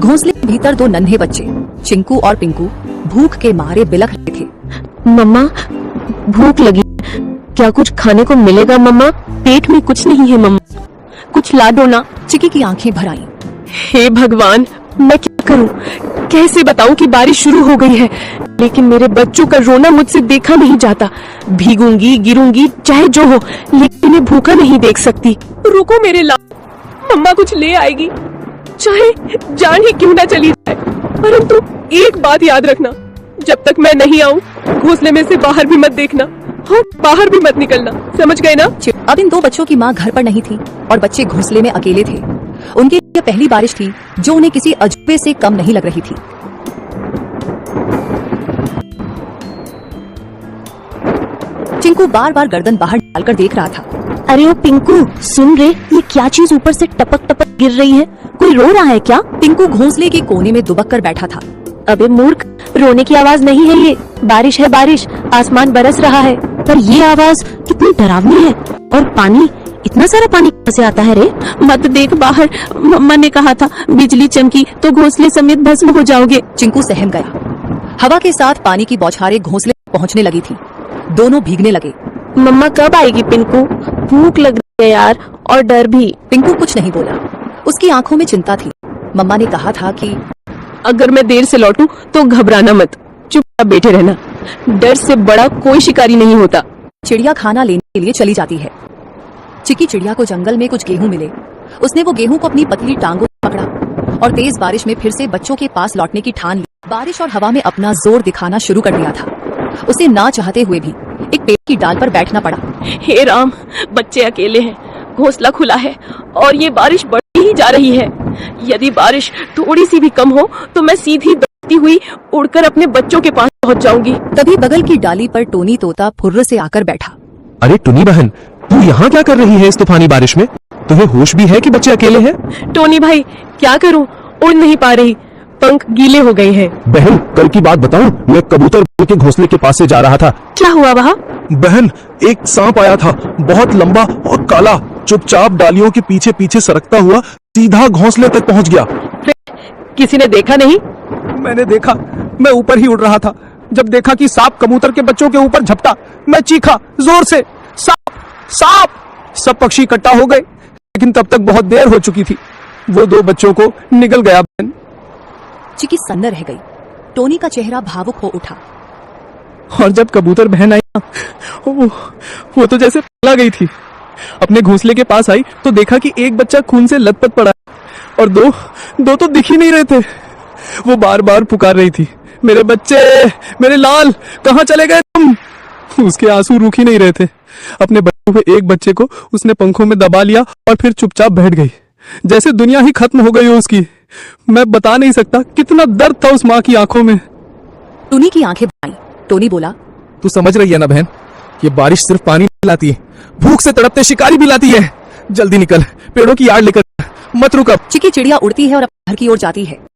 घोंसले के भीतर दो नन्हे बच्चे चिंकू और पिंकू भूख के मारे बिलख रहे थे। मम्मा, भूख लगी, क्या कुछ खाने को मिलेगा मम्मा? पेट में कुछ नहीं है मम्मा, कुछ ला दो ना। चिकी की आंखें भर आईं। हे भगवान, मैं क्या करूं? कैसे बताऊं कि बारिश शुरू हो गई है, लेकिन मेरे बच्चों का रोना मुझसे देखा नहीं जाता। भीगूंगी, गिरूंगी, चाहे जो हो, लेकिन मैं भूखा नहीं देख सकती। रुको मेरे लाल, मम्मा कुछ ले आएगी, चाहे जान ही क्यों ना चली जाए। परंतु एक बात याद रखना, जब तक मैं नहीं आऊं, घोंसले में से बाहर भी मत देखना और बाहर भी मत निकलना, समझ गए ना? अब इन दो बच्चों की माँ घर पर नहीं थी और बच्चे घोंसले में अकेले थे। उनके लिए पहली बारिश थी जो उन्हें किसी अजूबे से कम नहीं लग रही थी। चिंकू बार बार गर्दन बाहर डालकर देख रहा था। अरे ओ पिंकू, सुन रे, ये क्या चीज ऊपर से टपक टपक गिर रही है? कोई रो रहा है क्या? पिंकू घोंसले के कोने में दुबक कर बैठा था। अबे मूर्ख, रोने की आवाज नहीं है ये, बारिश है बारिश, आसमान बरस रहा है। पर ये आवाज कितनी डरावनी है, और पानी, इतना सारा पानी कहाँ से आता है रे? मत देख बाहर, मम्मा ने कहा था बिजली चमकी तो घोंसले समेत भस्म हो जाओगे। चिंकू सहम गया। हवा के साथ पानी की बौछारें घोंसले पहुंचने लगी थी। दोनों भीगने लगे। मम्मा कब आएगी पिंकू? भूख लग रही है यार, और डर भी। पिंकू कुछ नहीं बोला। उसकी आंखों में चिंता थी। मम्मा ने कहा था कि अगर मैं देर से लौटूं तो घबराना मत, चुपचाप बैठे रहना, डर से बड़ा कोई शिकारी नहीं होता। चिड़िया खाना लेने के लिए चली जाती है। चिकी चिड़िया को जंगल में कुछ गेहूं मिले। उसने वो गेहूं को अपनी पतली टांगों में पकड़ा और तेज बारिश में फिर से बच्चों के पास लौटने की ठान ली। बारिश और हवा में अपना जोर दिखाना शुरू कर दिया था। उसे ना चाहते हुए भी एक पेड़ की डाल पर बैठना पड़ा। हे राम, बच्चे अकेले हैं, घोंसला खुला है और ये बारिश बढ़ती ही जा रही है। यदि बारिश थोड़ी सी भी कम हो तो मैं सीधी दौड़ती हुई उड़कर अपने बच्चों के पास पहुंच जाऊंगी। तभी बगल की डाली पर टोनी तोता फुर्र से आकर बैठा। अरे टुनी बहन, तू यहाँ क्या कर रही है इस तूफानी बारिश में? तुम्हें होश भी है कि बच्चे अकेले हैं? टोनी भाई, क्या करूं, उड़ नहीं पा रही, पंख गीले हो गए हैं। बहन, कल की बात बताऊं, मैं कबूतर के घोंसले के पास से जा रहा था। क्या हुआ वहाँ? बहन, एक सांप आया था, बहुत लंबा और काला, चुपचाप डालियों के पीछे पीछे सरकता हुआ सीधा घोंसले तक पहुँच गया। किसी ने देखा नहीं? मैंने देखा, मैं ऊपर ही उड़ रहा था। जब देखा कि सांप कबूतर के बच्चों के ऊपर झपटा, मैं चीखा जोर से, सांप सांप। सब पक्षी इकट्ठा हो गए, लेकिन तब तक बहुत देर हो चुकी थी। वो दो बच्चों को निगल गया। बहन, चिकी सन्न रह गई। टोनी का चेहरा भावुक हो उठा। और जब कबूतर बहन आई ना, वो तो जैसे पगला गई थी। अपने घोंसले के पास आई तो देखा कि एक बच्चा खून से लथपथ पड़ा और दो तो दिख ही नहीं रहे थे। वो बार बार पुकार रही थी, मेरे बच्चे, मेरे लाल, कहाँ चले गए तुम? उसके आंसू रुक ही नहीं रहे थे। अपने बच्चों के एक बच्चे को उसने पंखों में दबा लिया और फिर चुपचाप बैठ गई, जैसे दुनिया ही खत्म हो गई हो उसकी। मैं बता नहीं सकता कितना दर्द था उस माँ की आंखों में। टोनी की आंखें भर आईं। टोनी बोला, तू समझ रही है ना बहन, ये बारिश सिर्फ पानी नहीं लाती है, भूख से तड़पते शिकारी भी लाती है। जल्दी निकल, पेड़ों की आड़ लेकर, मत रुक अब। चिकी चिड़िया उड़ती है और अपने घर की ओर जाती है।